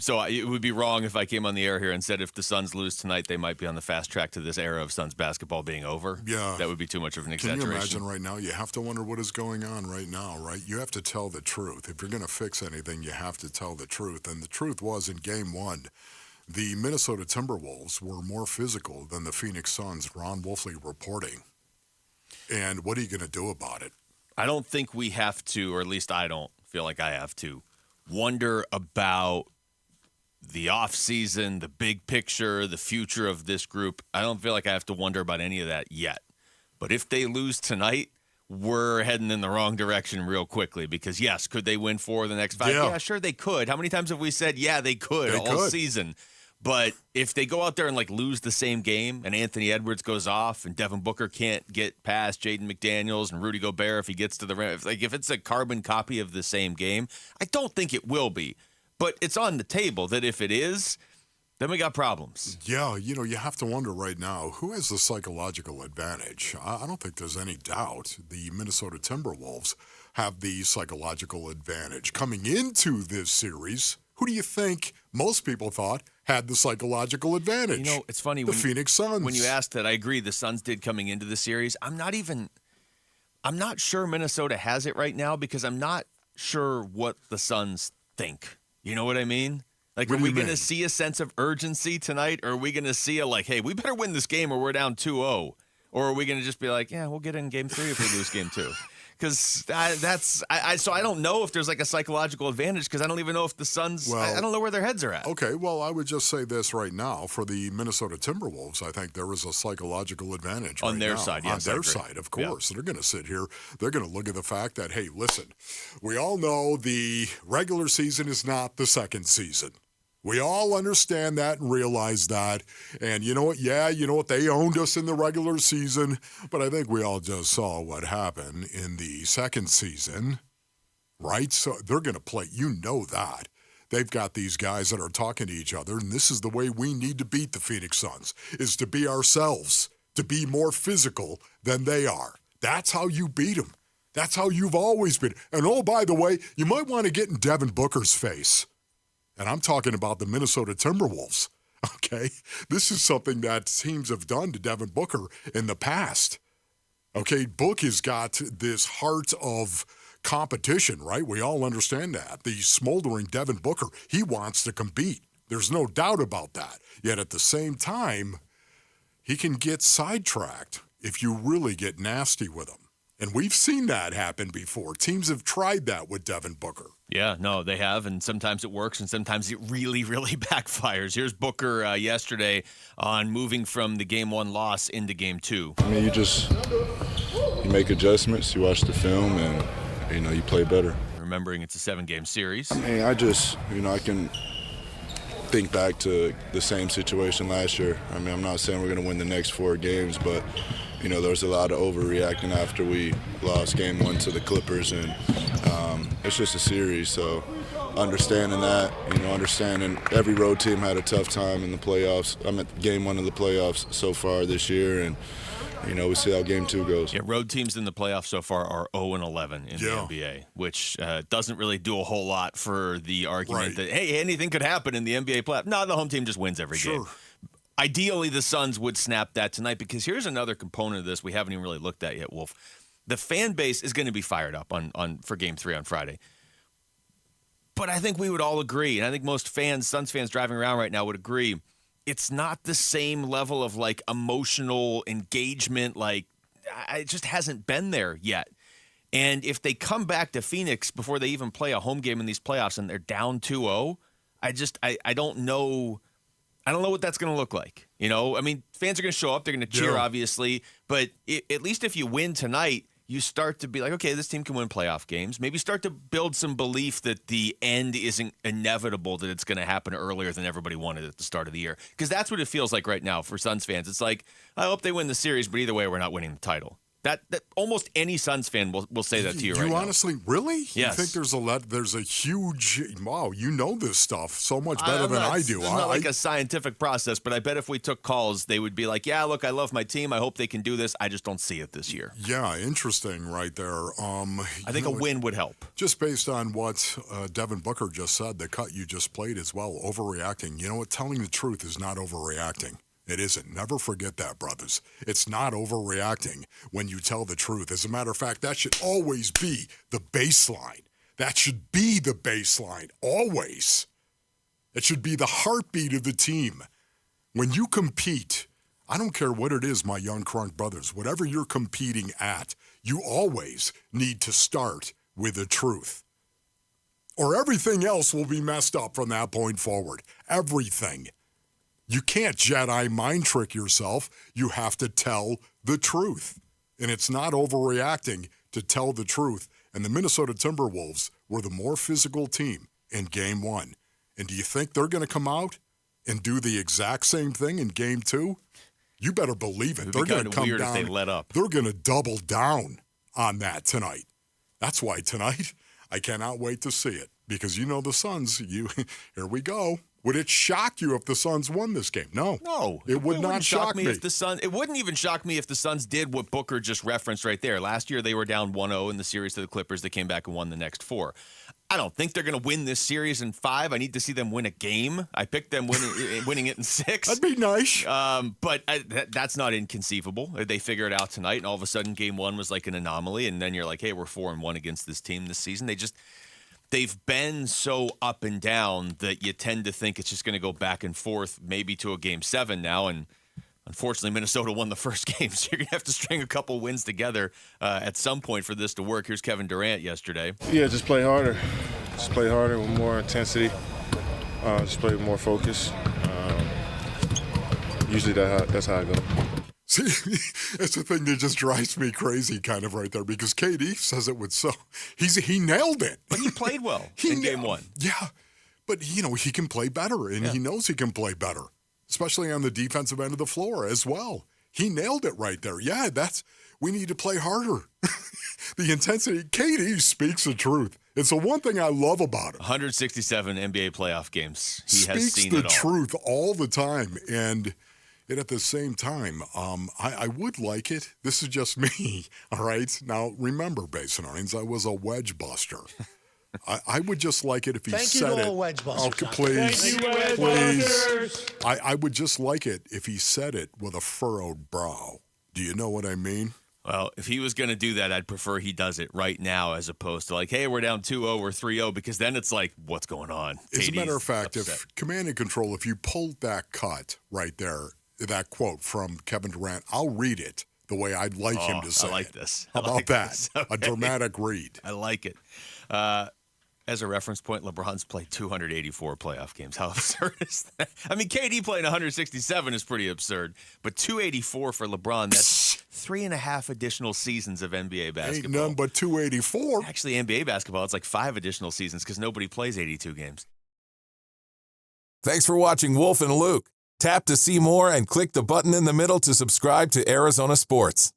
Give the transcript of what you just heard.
So it would be wrong if I came on the air here and said if the Suns lose tonight, they might be on the fast track to this era of Suns basketball being over. Yeah. That would be too much of an Can exaggeration. you imagine right now? You have to wonder what is going on right now, right? You have to tell the truth. If you're going to fix anything, you have to tell the truth. And the truth was in Game 1, the Minnesota Timberwolves were more physical than the Phoenix Suns, Ron Wolfley reporting. And what are you going to do about it? I don't think we have to, or at least I don't feel like I have to, wonder about the offseason, the big picture, the future of this group. I don't feel like I have to wonder about any of that yet. But if they lose tonight, we're heading in the wrong direction real quickly because, yes, could they win 4 of the next 5? Yeah, sure they could. How many times have we said, yeah, they could all season? But if they go out there and, lose the same game and Anthony Edwards goes off and Devin Booker can't get past Jaden McDaniels and Rudy Gobert if he gets to the rim, if it's a carbon copy of the same game, I don't think it will be. But it's on the table that if it is, then we got problems. Yeah, you have to wonder right now, who has the psychological advantage? I don't think there's any doubt the Minnesota Timberwolves have the psychological advantage. Coming into this series, who do you think most people thought had the psychological advantage? It's funny. The Phoenix Suns. When you asked that, I agree the Suns did coming into the series. I'm not sure Minnesota has it right now because I'm not sure what the Suns think. You know what I mean? Are we going to see a sense of urgency tonight? Or are we going to see hey, we better win this game or we're down 2-0? Or are we going to just be like, yeah, we'll get in game 3 if we lose game 2? Because so I don't know if there's a psychological advantage because I don't even know if the Suns, I don't know where their heads are at. Okay, well, I would just say this right now. For the Minnesota Timberwolves, I think there is a psychological advantage on their side. Yes, on their side, of course. Yeah. They're going to sit here. They're going to look at the fact that, hey, listen, we all know the regular season is not the second season. We all understand that and realize that. And you know what? Yeah, you know what? They owned us in the regular season. But I think we all just saw what happened in the second season, right? So they're going to play. You know that. They've got these guys that are talking to each other. And this is the way we need to beat the Phoenix Suns, is to be ourselves, to be more physical than they are. That's how you beat them. That's how you've always been. And oh, by the way, you might want to get in Devin Booker's face. And I'm talking about the Minnesota Timberwolves, okay? This is something that teams have done to Devin Booker in the past. Okay, Book has got this heart of competition, right? We all understand that. The smoldering Devin Booker, he wants to compete. There's no doubt about that. Yet at the same time, he can get sidetracked if you really get nasty with him. And we've seen that happen before. Teams have tried that with Devin Booker. Yeah, no, they have, and sometimes it works, and sometimes it really, really backfires. Here's Booker yesterday on moving from the Game 1 loss into Game 2. I mean, you make adjustments, you watch the film, and, you play better. Remembering it's a 7-game series. I mean, I can think back to the same situation last year. I mean, I'm not saying we're going to win the next 4 games, but there was a lot of overreacting after we lost Game 1 to the Clippers, and it's just a series. So understanding that, understanding every road team had a tough time in the playoffs. I'm at Game 1 of the playoffs so far this year, and we see how Game 2 goes. Yeah, road teams in the playoffs so far are 0-11 in the NBA, which doesn't really do a whole lot for the argument that, hey, anything could happen in the NBA playoffs. No, the home team just wins every game. Ideally, the Suns would snap that tonight because here's another component of this we haven't even really looked at yet, Wolf. The fan base is going to be fired up on for Game 3 on Friday. But I think we would all agree, and I think most fans, Suns fans driving around right now would agree, it's not the same level of emotional engagement. It just hasn't been there yet. And if they come back to Phoenix before they even play a home game in these playoffs and they're down 2-0, I don't know. I don't know what that's going to look like. I mean, fans are going to show up. They're going to cheer, obviously. But at least if you win tonight, you start to be like, okay, this team can win playoff games. Maybe start to build some belief that the end isn't inevitable, that it's going to happen earlier than everybody wanted at the start of the year. Because that's what it feels like right now for Suns fans. It's like, I hope they win the series, but either way, we're not winning the title. That almost any Suns fan will say that to you right now. You honestly, really? Yes. You think there's a huge, wow, you know this stuff so much better than I do. It's not like a scientific process, but I bet if we took calls, they would be like, yeah, look, I love my team. I hope they can do this. I just don't see it this year. Yeah, interesting right there. I think a win would help. Just based on what Devin Booker just said, the cut you just played as well, overreacting. You know what? Telling the truth is not overreacting. It isn't. Never forget that, brothers. It's not overreacting when you tell the truth. As a matter of fact, that should always be the baseline. That should be the baseline, always. It should be the heartbeat of the team. When you compete, I don't care what it is, my young crunk brothers, whatever you're competing at, you always need to start with the truth. Or everything else will be messed up from that point forward. Everything. You can't Jedi mind trick yourself. You have to tell the truth. And it's not overreacting to tell the truth. And the Minnesota Timberwolves were the more physical team in Game 1. And do you think they're going to come out and do the exact same thing in Game 2? You better believe it. They're going to come down. If they let up. They're going to double down on that tonight. That's why tonight, I cannot wait to see it. Because you know the Suns, here we go. Would it shock you if the Suns won this game? No. It would not shock me. It wouldn't even shock me if the Suns did what Booker just referenced right there. Last year, they were down 1-0 in the series to the Clippers. They came back and won the next 4. I don't think they're going to win this series in 5. I need to see them win a game. I picked them winning it in 6. That'd be nice. But that's not inconceivable. They figure it out tonight, and all of a sudden, Game 1 was like an anomaly, and then you're like, hey, we're 4-1 against this team this season. They've been so up and down that you tend to think it's just going to go back and forth, maybe to a Game 7 now. And unfortunately, Minnesota won the first game, so you're going to have to string a couple wins together at some point for this to work. Here's Kevin Durant yesterday. Yeah, just play harder. Just play harder with more intensity. Just play with more focus. Usually that's how I go. See, it's the thing that just drives me crazy kind of right there because KD says it with he nailed it. But he played well in Game 1. Yeah, but, he can play better, and he knows he can play better, especially on the defensive end of the floor as well. He nailed it right there. Yeah, we need to play harder. The intensity, KD speaks the truth. It's the one thing I love about him. 167 NBA playoff games. He speaks has seen the it all. truth all the time, and at the same time, I would like it. This is just me, all right? Now, remember, Basinines, I was a wedge buster. I would just like it if he said it. Thank you, wedge busters. Please, Thank you, wedge please. busters. I would just like it if he said it with a furrowed brow. Do you know what I mean? Well, if he was going to do that, I'd prefer he does it right now as opposed to like, hey, we're down 2-0 or 3-0, because then it's like, what's going on? As a matter of fact, upset. if Command and Control, if you pulled that cut right there, that quote from Kevin Durant, I'll read it the way I'd like him to say it. I like this. How about that? Okay. A dramatic read. I like it. As a reference point, LeBron's played 284 playoff games. How absurd is that? I mean, KD playing 167 is pretty absurd, but 284 for LeBron, that's 3.5 additional seasons of NBA basketball. Ain't none but 284. Actually, NBA basketball, it's like 5 additional seasons because nobody plays 82 games. Thanks for watching Wolf and Luke. Tap to see more and click the button in the middle to subscribe to Arizona Sports.